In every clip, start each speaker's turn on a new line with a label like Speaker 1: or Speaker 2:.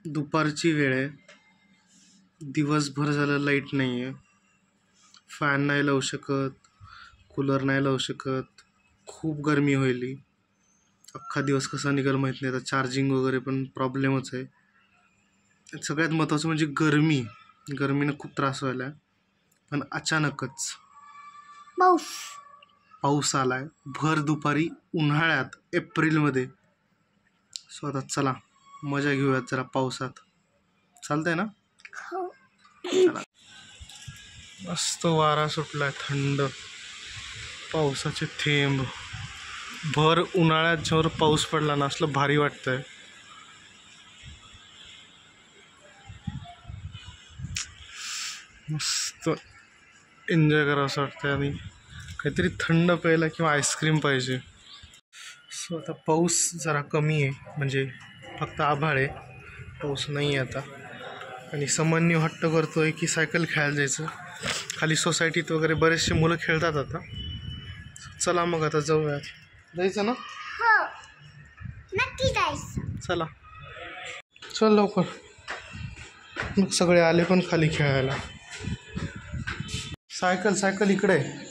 Speaker 1: दुपारची वेळ आहे, दिवसभर झालं लाईट नाही आहे, फॅन नाही लावू शकत, कूलर नाही लावू शकत, खूप गरमी होईल. अख्खा दिवस कसा निघेल माहीत नाही. आता चार्जिंग वगैरे पण प्रॉब्लेमच आहे. सगळ्यात महत्त्वाचं म्हणजे गरमीनं खूप त्रास व्हायला आहे. पण अचानकच पाऊस आलाय भर दुपारी उन्हाळ्यात एप्रिलमध्ये. सो आता चला मजा घेऊयात जरा पावसात. चालतंय ना? चला. मस्त वारा सुटलाय, थंड पावसाचे थेंब. भर उन्हाळ्यात जेव्हा पाऊस पडला ना असलं भारी वाटतंय. मस्त एन्जॉय करावं असं वाटतंय आणि काहीतरी थंड प्यायला किंवा आईस्क्रीम पाहिजे. सो आता पाऊस जरा कमी आहे, म्हणजे फक्त आभाळ आहे, पाऊस नाही आहे आता. आणि समन्यू हट्ट करतोय की सायकल खेळायला जायचं. खाली सोसायटीत वगैरे बरेचसे मुलं खेळतात आता. चला मग आता जाऊयात. जायचं ना?
Speaker 2: हो नक्की जायचं.
Speaker 1: चला चल लवकर. मग सगळे आले पण खाली खेळायला. सायकल इकडे आहे.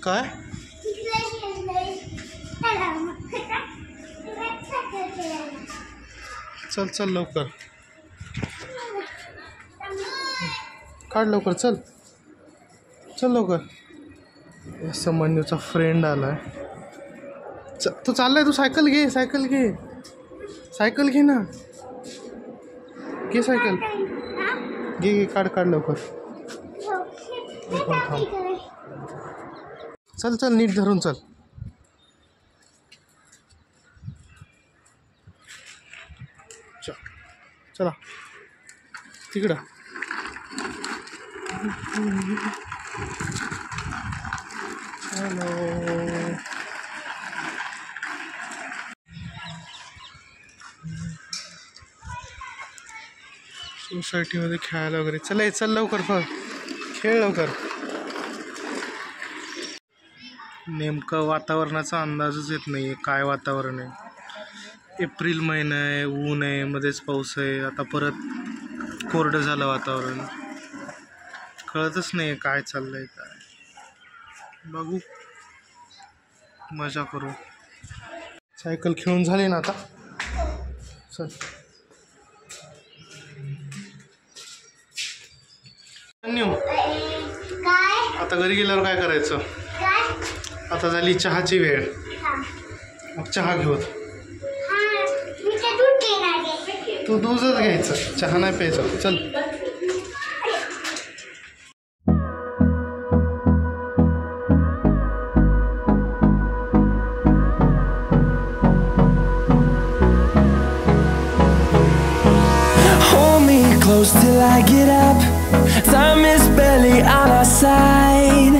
Speaker 1: काय चल लवकर काढ, लवकर चल लवकर. समन्यूचा फ्रेंड आलाय. तू चाललाय, तू सायकल घे ना. घे सायकल, घे काढ लवकर. चल नीट धरून चल. चला तिकडं. हॅलो. सोसायटीमध्ये खेळायला वगैरे चल लवकर, खेळ लवकर. नेमकं वातावरणाचा अंदाजच येत नाही आहे. काय वातावरण आहे? एप्रिल महिना आहे, ऊन आहे, मध्येच पाऊस आहे, आता परत कोरडं झालं वातावरण. कळतच नाही काय चाललंय काय. बघू, मजा करू. सायकल खेळून झाली ना आता. चल आता घरी गेल्यावर काय करायचं? आता झाली चहाची वेळ. मग चहा घेऊ. तू दूधच घ्यायचं, चहा नाही प्यायचं. चल.
Speaker 3: Close till I get up. Time is barely on our side.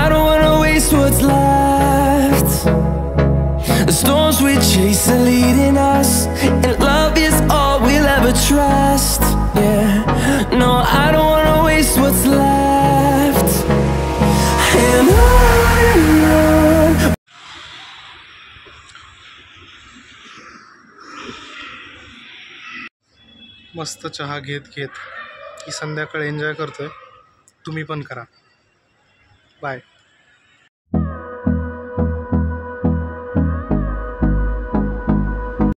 Speaker 3: I don't wanna waste what's left. The storms we chase are leading us, and love is all we'll ever trust. Yeah, no, I don't wanna waste what's left. And on.
Speaker 1: मस्त चहा घेत ही संध्याकाळ enjoy करतोय. तुम्ही पण करा. Bye.